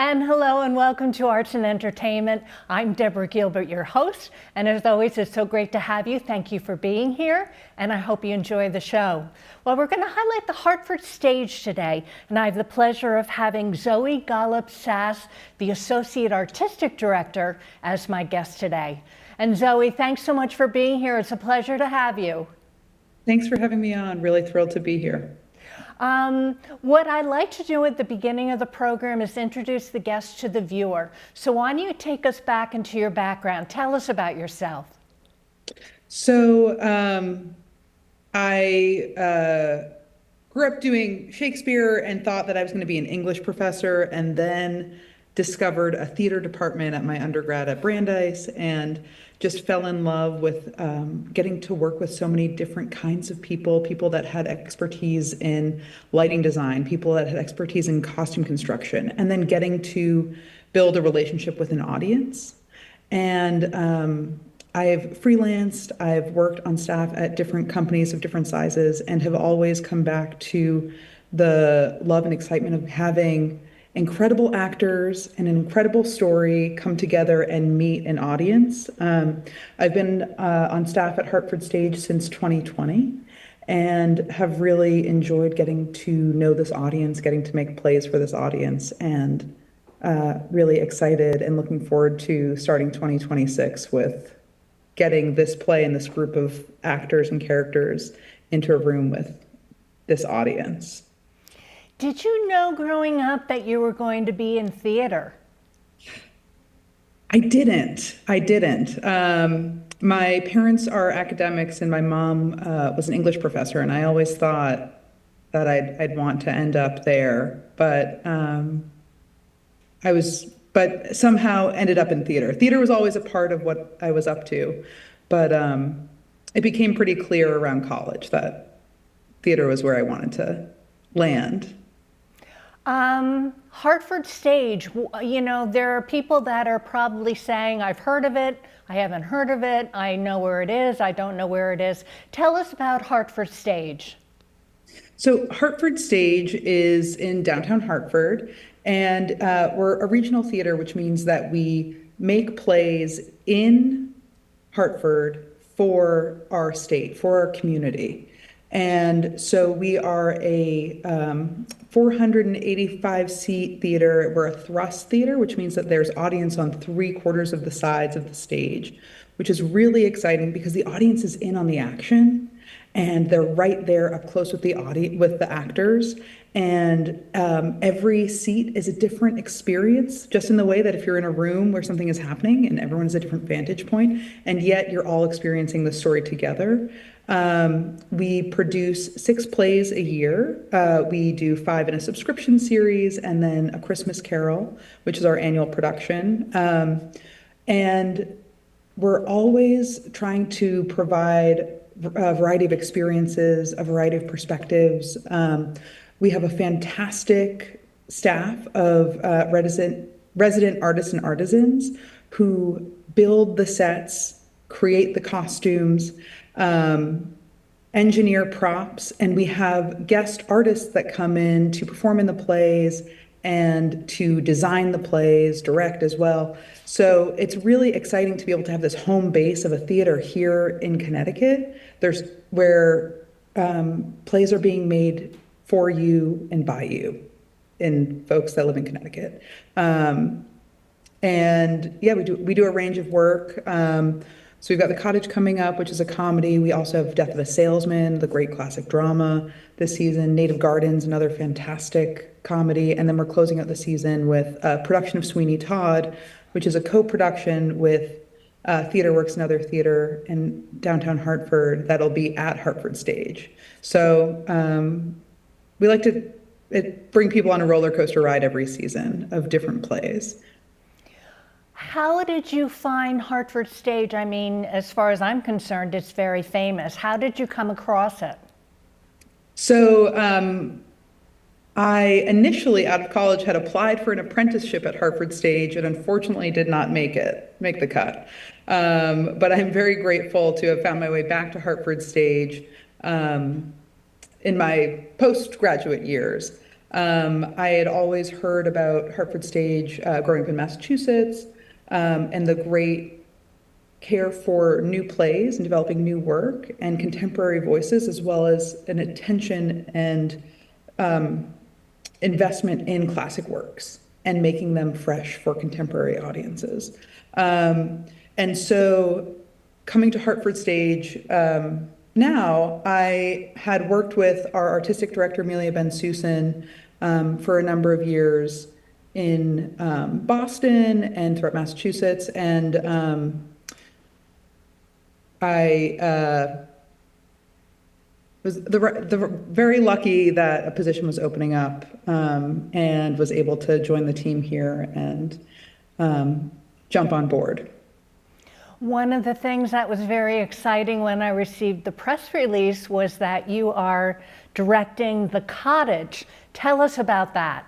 And hello and welcome to Arts and Entertainment. I'm Deborah Gilbert, your host, and as always, it's so great to have you. Thank you for being here, and I hope you enjoy the show. Well, we're going to highlight the Hartford stage today, and I have the pleasure of having Zoe Gollop-Sass, the Associate Artistic Director, as my guest today. And Zoe, thanks so much for being here. It's a pleasure to have you. Thanks for having me on. Really thrilled to be here. What I like to do at the beginning of the program is introduce the guest to the viewer. So why don't you take us back into your background? Tell us about yourself. So I grew up doing Shakespeare and thought that I was going to be an English professor, and then discovered a theater department at my undergrad at Brandeis and just fell in love with getting to work with so many different kinds of people that had expertise in lighting design, people that had expertise in costume construction, and then getting to build a relationship with an audience. And I've freelanced, I've worked on staff at different companies of different sizes, and have always come back to the love and excitement of having incredible actors and an incredible story come together and meet an audience. I've been on staff at Hartford Stage since 2020 and have really enjoyed getting to know this audience, getting to make plays for this audience, and really excited and looking forward to starting 2026 with getting this play and this group of actors and characters into a room with this audience. Did you know growing up that you were going to be in theater? I didn't. My parents are academics, and my mom was an English professor, and I always thought that I'd want to end up there, but but somehow ended up in theater. Theater was always a part of what I was up to, but it became pretty clear around college that theater was where I wanted to land. Hartford Stage, you know, there are people that are probably saying, I've heard of it, I haven't heard of it, I know where it is, I don't know where it is. Tell us about Hartford Stage. So Hartford Stage is in downtown Hartford, and we're a regional theater, which means that we make plays in Hartford for our state, for our community. And so we are a 485 seat theater. We're a thrust theater, which means that there's audience on 3/4 of the sides of the stage, which is really exciting because the audience is in on the action and they're right there up close with the audience, with the actors. And every seat is a different experience, just in the way that if you're in a room where something is happening and everyone has a different vantage point, and yet you're all experiencing the story together. We produce 6 plays a year. We do 5 in a subscription series, and then A Christmas Carol, which is our annual production. And we're always trying to provide a variety of experiences, a variety of perspectives. We have a fantastic staff of resident artists and artisans who build the sets, create the costumes, engineer props, and we have guest artists that come in to perform in the plays and to design the plays, direct as well. So it's really exciting to be able to have this home base of a theater here in Connecticut. There's where plays are being made for you and by you, in folks that live in Connecticut. And yeah, we do a range of work. So we've got The Cottage coming up, which is a comedy. We also have Death of a Salesman, the great classic drama this season. Native Gardens, another fantastic comedy. And then we're closing out the season with a production of Sweeney Todd, which is a co-production with TheaterWorks, another theater in downtown Hartford that'll be at Hartford Stage. So we like to bring people on a roller coaster ride every season of different plays. How did you find Hartford Stage? I mean, as far as I'm concerned, it's very famous. How did you come across it? So I initially, out of college, had applied for an apprenticeship at Hartford Stage and unfortunately did not make the cut. But I'm very grateful to have found my way back to Hartford Stage in my postgraduate years. I had always heard about Hartford Stage growing up in Massachusetts, and the great care for new plays and developing new work and contemporary voices, as well as an attention and investment in classic works and making them fresh for contemporary audiences. And so coming to Hartford Stage now, I had worked with our artistic director, Amelia Ben-Susan, for a number of years in Boston and throughout Massachusetts. And I was very lucky that a position was opening up, and was able to join the team here and jump on board. One of the things that was very exciting when I received the press release was that you are directing The Cottage. Tell us about that.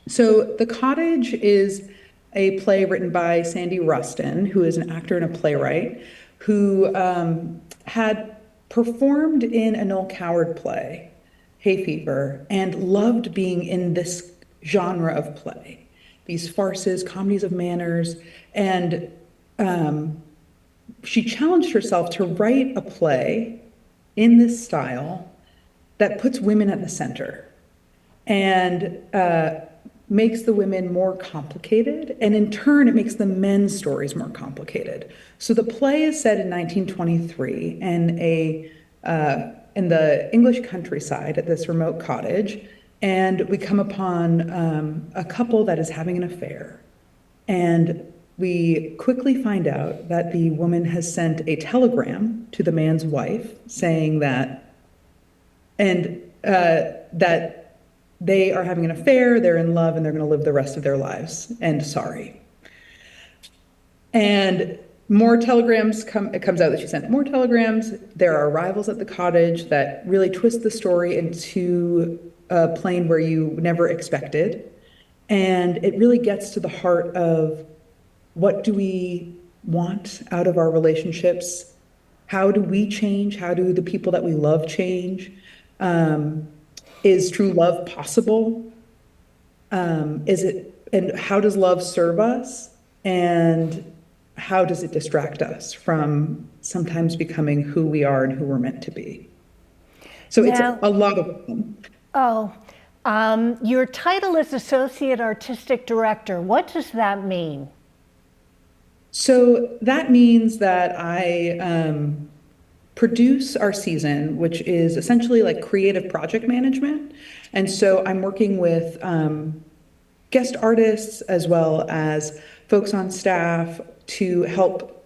So The Cottage is a play written by Sandy Rustin, who is an actor and a playwright, who had performed in a Noel Coward play, Hay Fever, and loved being in this genre of play, these farces, comedies of manners, and she challenged herself to write a play in this style that puts women at the center and makes the women more complicated, and in turn, it makes the men's stories more complicated. So the play is set in 1923 in the English countryside at this remote cottage, and we come upon a couple that is having an affair, and we quickly find out that the woman has sent a telegram to the man's wife saying that, that they are having an affair, they're in love, and they're going to live the rest of their lives, and sorry. And more telegrams it comes out that she sent more telegrams. There are arrivals at the cottage that really twist the story into a plane where you never expected. And it really gets to the heart of, what do we want out of our relationships? How do we change? How do the people that we love change? Is true love possible? And how does love serve us? And how does it distract us from sometimes becoming who we are and who we're meant to be? So it's a lot of them. Oh, your title is Associate Artistic Director. What does that mean? So that means that I produce our season, which is essentially like creative project management. And so I'm working with guest artists as well as folks on staff to help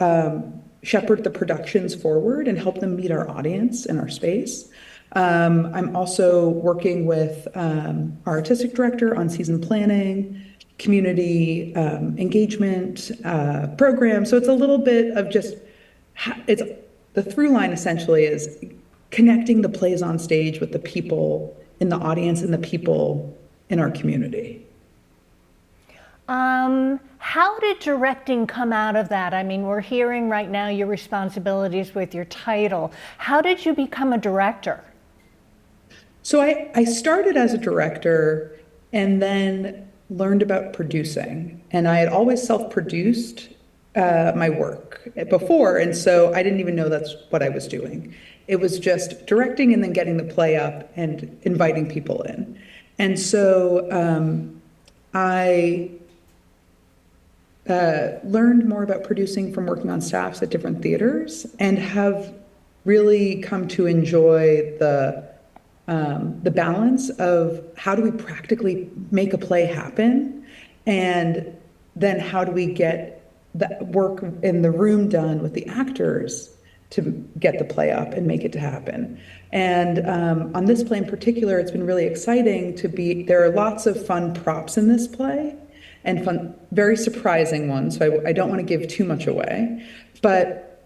shepherd the productions forward and help them meet our audience in our space. I'm also working with our artistic director on season planning, community engagement program. So it's a little bit of just, the through line essentially is connecting the plays on stage with the people in the audience and the people in our community. How did directing come out of that? I mean, we're hearing right now your responsibilities with your title. How did you become a director? So I started as a director and then learned about producing. And I had always self-produced my work before, and so I didn't even know that's what I was doing. It was just directing and then getting the play up and inviting people in. And so I learned more about producing from working on staffs at different theaters and have really come to enjoy the balance of how do we practically make a play happen, and then how do we get the work in the room done with the actors to get the play up and make it to happen. And on this play in particular, it's been really exciting there are lots of fun props in this play and fun, very surprising ones, so I don't want to give too much away. But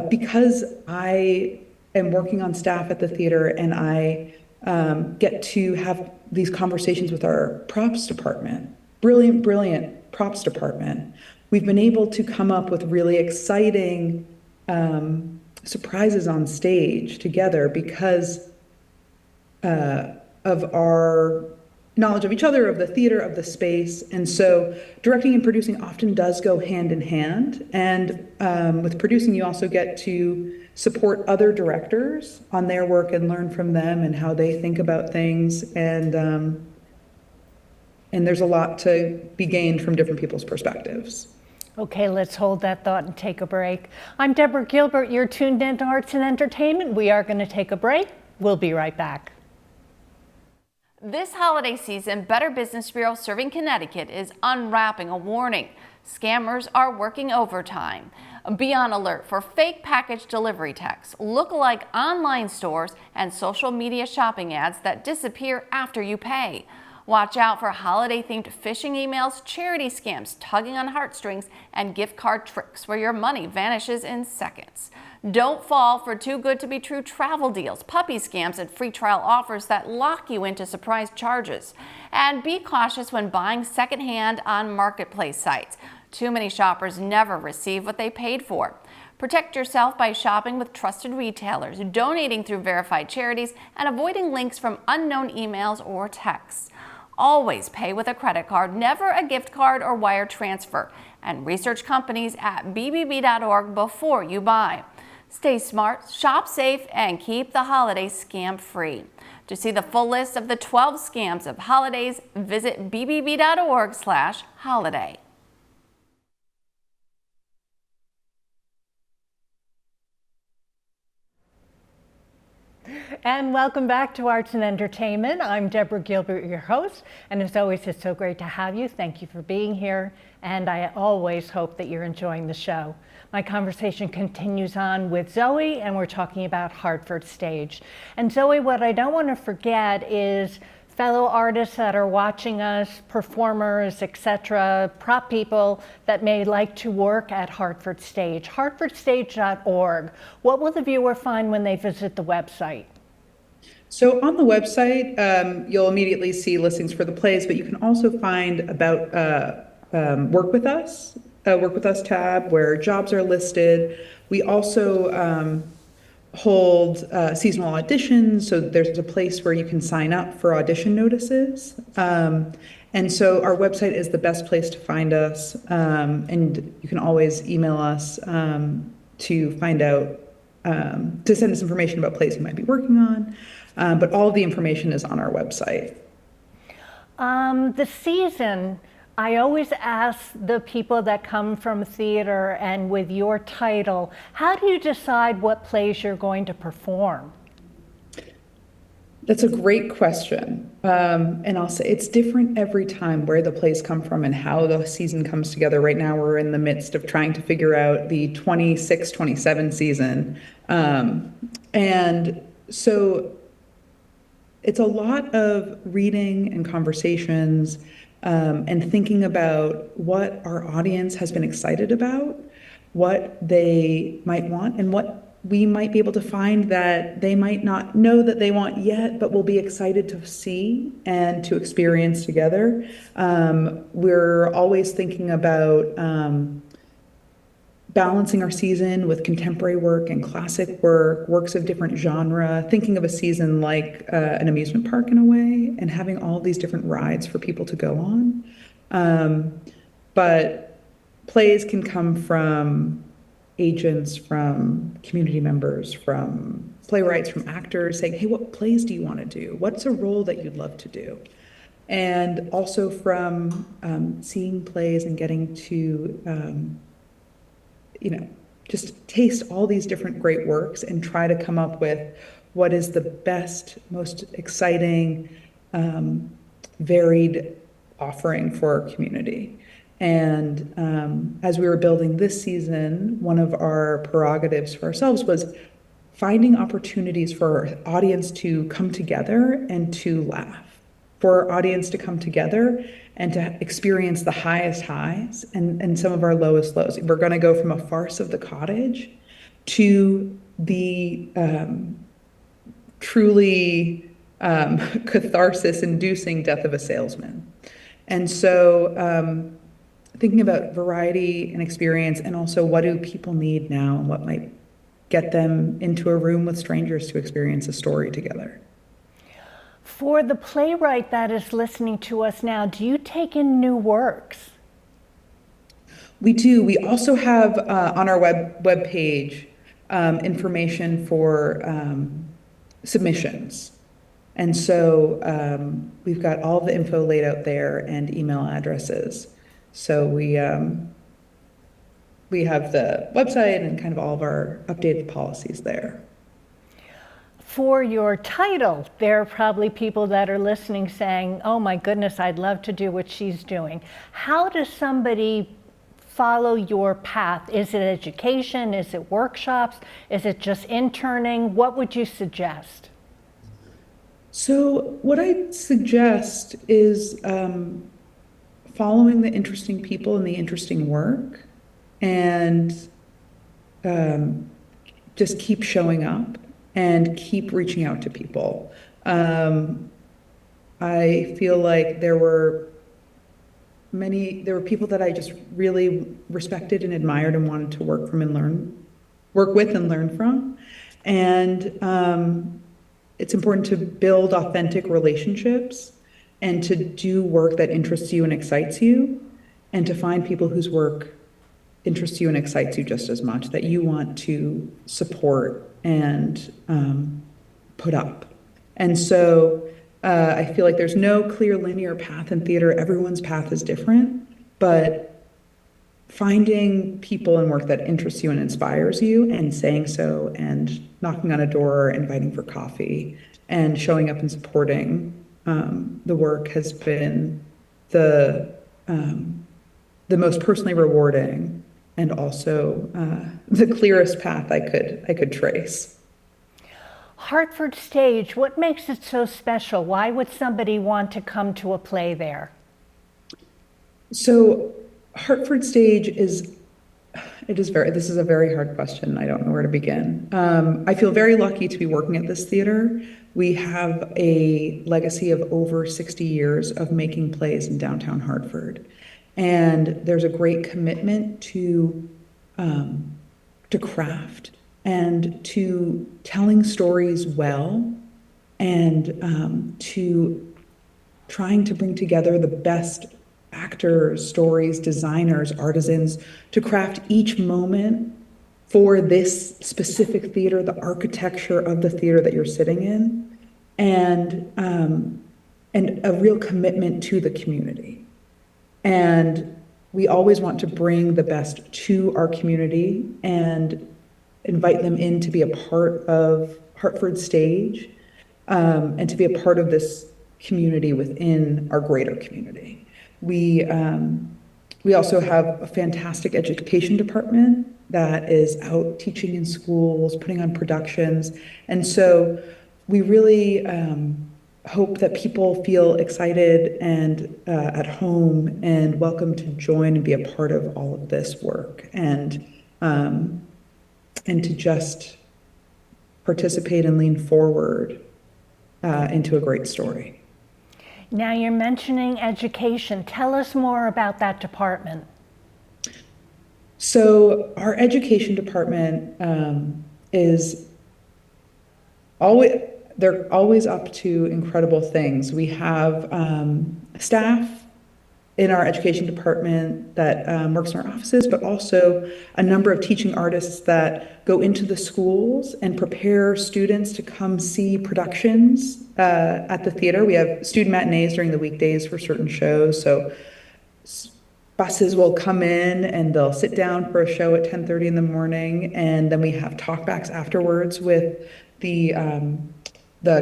because I am working on staff at the theater and I get to have these conversations with our props department, brilliant props department, we've been able to come up with really exciting surprises on stage together because of our knowledge of each other, of the theater, of the space. And so directing and producing often does go hand in hand. And with producing, you also get to support other directors on their work and learn from them and how they think about things. And there's a lot to be gained from different people's perspectives. Okay, let's hold that thought and take a break. I'm Deborah Gilbert. You're tuned into Arts and Entertainment. We are going to take a break. We'll be right back. This holiday season, Better Business Bureau serving Connecticut is unwrapping a warning. Scammers are working overtime. Be on alert for fake package delivery texts, look-alike online stores, and social media shopping ads that disappear after you pay. Watch out for holiday-themed phishing emails, charity scams, tugging on heartstrings, and gift card tricks where your money vanishes in seconds. Don't fall for too good to be true travel deals, puppy scams, and free trial offers that lock you into surprise charges. And be cautious when buying secondhand on marketplace sites. Too many shoppers never receive what they paid for. Protect yourself by shopping with trusted retailers, donating through verified charities, and avoiding links from unknown emails or texts. Always pay with a credit card, never a gift card or wire transfer. And research companies at bbb.org before you buy. Stay smart, shop safe, and keep the holidays scam-free. To see the full list of the 12 scams of holidays, visit bbb.org/holiday. And welcome back to Arts and Entertainment. I'm Deborah Gilbert, your host, and as always, it's so great to have you. Thank you for being here, and I always hope that you're enjoying the show. My conversation continues on with Zoe, and we're talking about Hartford Stage. And Zoe, what I don't want to forget is fellow artists that are watching us, performers, etc., prop people that may like to work at Hartford Stage. hartfordstage.org. What will the viewer find when they visit the website? So on the website, you'll immediately see listings for the plays, but you can also find about Work With Us, Work With Us tab where jobs are listed. We also hold seasonal auditions, so there's a place where you can sign up for audition notices. And so our website is the best place to find us, and you can always email us to find out, to send us information about plays you might be working on. But all of the information is on our website. The season, I always ask the people that come from theater and with your title, how do you decide what plays you're going to perform? That's a great question. And I'll say it's different every time where the plays come from and how the season comes together. Right now, we're in the midst of trying to figure out the 26-27 season. And so it's a lot of reading and conversations and thinking about what our audience has been excited about, what they might want, and what we might be able to find that they might not know that they want yet, but will be excited to see and to experience together. We're always thinking about balancing our season with contemporary work and classic work, works of different genre, thinking of a season like an amusement park in a way, and having all these different rides for people to go on. But plays can come from agents, from community members, from playwrights, from actors saying, hey, what plays do you want to do? What's a role that you'd love to do? And also from seeing plays and getting to just taste all these different great works and try to come up with what is the best, most exciting, varied offering for our community. And as we were building this season, one of our prerogatives for ourselves was finding opportunities for our audience to come together and to laugh, for our audience to come together and to experience the highest highs and some of our lowest lows. We're going to go from a farce of the cottage to the truly catharsis-inducing death of a salesman. And so thinking about variety and experience, and also what do people need now, and what might get them into a room with strangers to experience a story together. For the playwright that is listening to us now, do you take in new works? We do. We also have on our web page information for submissions. And so we've got all the info laid out there and email addresses. So we have the website and kind of all of our updated policies there. For your title, there are probably people that are listening saying, oh my goodness, I'd love to do what she's doing. How does somebody follow your path? Is it education? Is it workshops? Is it just interning? What would you suggest? So what I suggest is following the interesting people and the interesting work, and just keep showing up and keep reaching out to people. I feel like there were people that I just really respected and admired and wanted to work with and learn from. And it's important to build authentic relationships and to do work that interests you and excites you, and to find people whose work interests you and excites you just as much, that you want to support and put up. And so I feel like there's no clear linear path in theater. Everyone's path is different, but finding people and work that interests you and inspires you, and saying so, and knocking on a door, inviting for coffee, and showing up and supporting the work has been the most personally rewarding, and also the clearest path I could trace. Hartford Stage, what makes it so special? Why would somebody want to come to a play there? So Hartford Stage this is a very hard question. I don't know where to begin. I feel very lucky to be working at this theater. We have a legacy of over 60 years of making plays in downtown Hartford. And there's a great commitment to craft and to telling stories well, and to trying to bring together the best actors, stories, designers, artisans, to craft each moment for this specific theater, the architecture of the theater that you're sitting in, and a real commitment to the community. And we always want to bring the best to our community and invite them in to be a part of Hartford Stage, and to be a part of this community within our greater community. We also have a fantastic education department that is out teaching in schools, putting on productions. And so we really hope that people feel excited and at home and welcome to join and be a part of all of this work, and to just participate and lean forward into a great story. Now you're mentioning education. Tell us more about that department. So our education department they're always up to incredible things. We have staff in our education department that works in our offices, but also a number of teaching artists that go into the schools and prepare students to come see productions at the theater. We have student matinees during the weekdays for certain shows. So buses will come in and they'll sit down for a show at 10:30 in the morning, and then we have talkbacks afterwards with the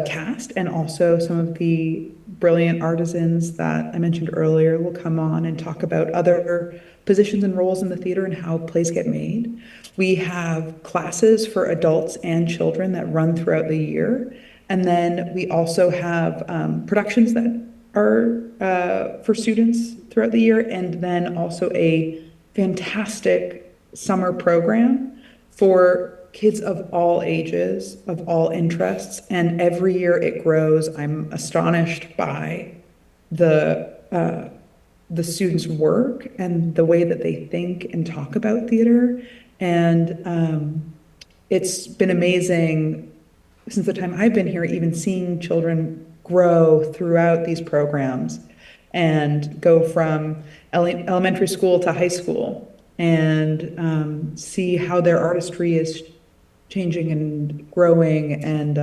cast, and also some of the brilliant artisans that I mentioned earlier will come on and talk about other positions and roles in the theater and how plays get made. We have classes for adults and children that run throughout the year. And then we also have productions that are for students throughout the year, and then also a fantastic summer program for kids of all ages, of all interests, and every year it grows. I'm astonished by the students' work and the way that they think and talk about theater. And it's been amazing since the time I've been here, even seeing children grow throughout these programs and go from elementary school to high school and see how their artistry is changing and growing, and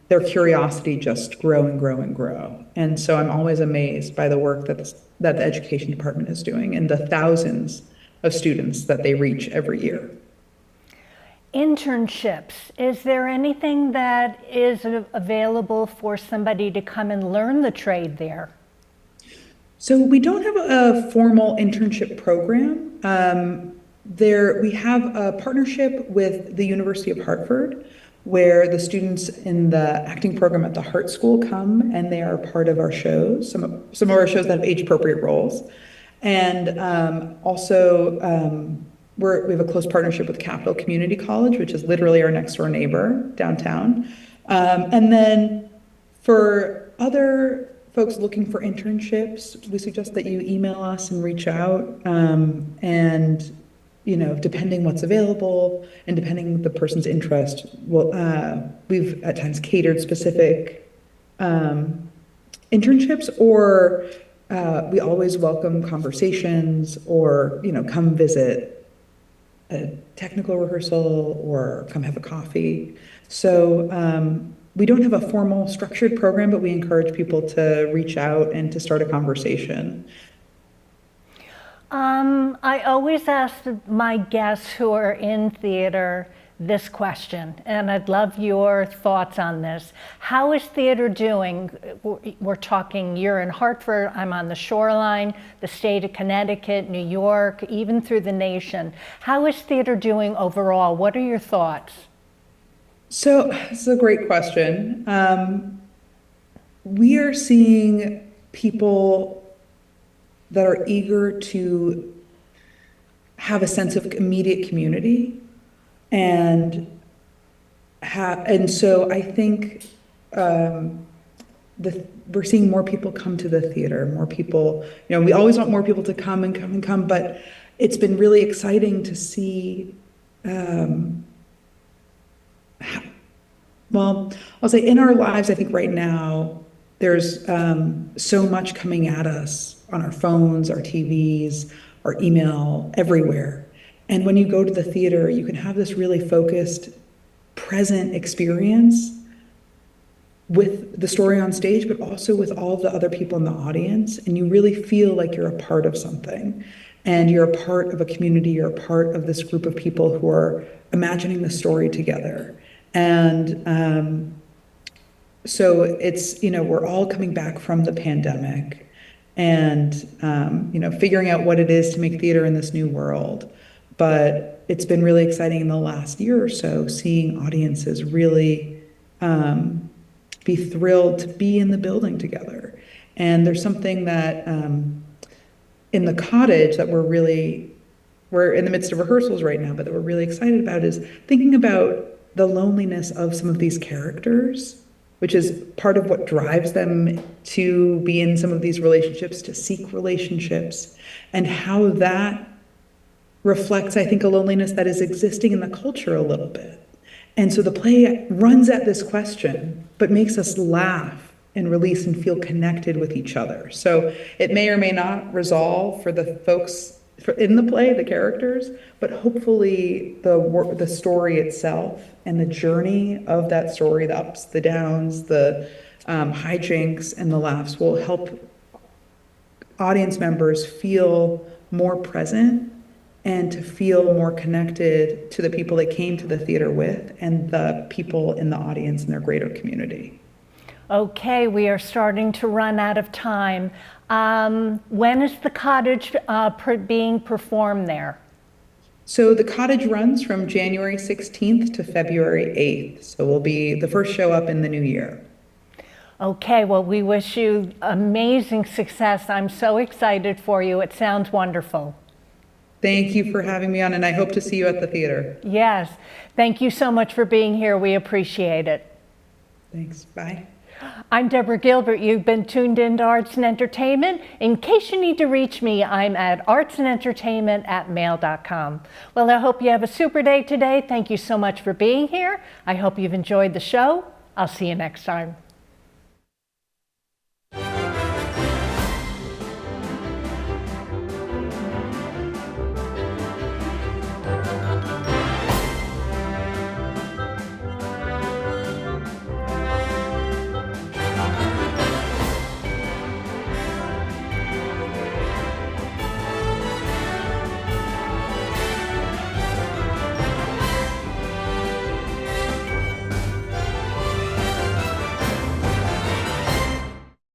their curiosity just grow and grow and grow. And so I'm always amazed by the work that the education department is doing and the thousands of students that they reach every year. Internships, is there anything that is available for somebody to come and learn the trade there? So we don't have a formal internship program. We have a partnership with the University of Hartford, where the students in the acting program at the Hart School come and they are part of our shows, some of our shows that have age-appropriate roles. And also, we have a close partnership with Capital Community College, which is literally our next door neighbor downtown. And then for other folks looking for internships, we suggest that you email us and reach out. And depending what's available and depending the person's interest, we've at times catered specific internships, or we always welcome conversations, or come visit a technical rehearsal or come have a coffee. So we don't have a formal structured program, but we encourage people to reach out and to start a conversation. I always ask my guests who are in theater this question, and I'd love your thoughts on this. How is theater doing? We're talking, you're in Hartford, I'm on the shoreline, the state of Connecticut, New York, even through the nation. How is theater doing overall? What are your thoughts? So it's a great question. We are seeing people that are eager to have a sense of immediate community, and so I think we're seeing more people come to the theater, more people, we always want more people to come and come and come, but it's been really exciting to see, I'll say in our lives, I think right now, there's so much coming at us on our phones, our TVs, our email, everywhere. And when you go to the theater, you can have this really focused, present experience with the story on stage, but also with all of the other people in the audience. And you really feel like you're a part of something. And you're a part of a community, you're a part of this group of people who are imagining the story together. And so it's, we're all coming back from the pandemic and, figuring out what it is to make theater in this new world. But it's been really exciting in the last year or so, seeing audiences really be thrilled to be in the building together. And there's something that in the cottage that we're in the midst of rehearsals right now, but that we're really excited about, is thinking about the loneliness of some of these characters, which is part of what drives them to be in some of these relationships, to seek relationships, and how that reflects, I think, a loneliness that is existing in the culture a little bit. And so the play runs at this question, but makes us laugh and release and feel connected with each other. So it may or may not resolve for the folks in the play, the characters, but hopefully the story itself and the journey of that story, the ups, the downs, the hijinks, and the laughs will help audience members feel more present and to feel more connected to the people they came to the theater with and the people in the audience and their greater community. Okay, we are starting to run out of time. When is the cottage being performed there? So the cottage runs from January 16th to February 8th. So we'll be the first show up in the new year. Okay, well, we wish you amazing success. I'm so excited for you. It sounds wonderful. Thank you for having me on, and I hope to see you at the theater. Yes, thank you so much for being here. We appreciate it. Thanks, bye. I'm Deborah Gilbert. You've been tuned into Arts and Entertainment. In case you need to reach me, I'm at artsandentertainment@mail.com. Well, I hope you have a super day today. Thank you so much for being here. I hope you've enjoyed the show. I'll see you next time.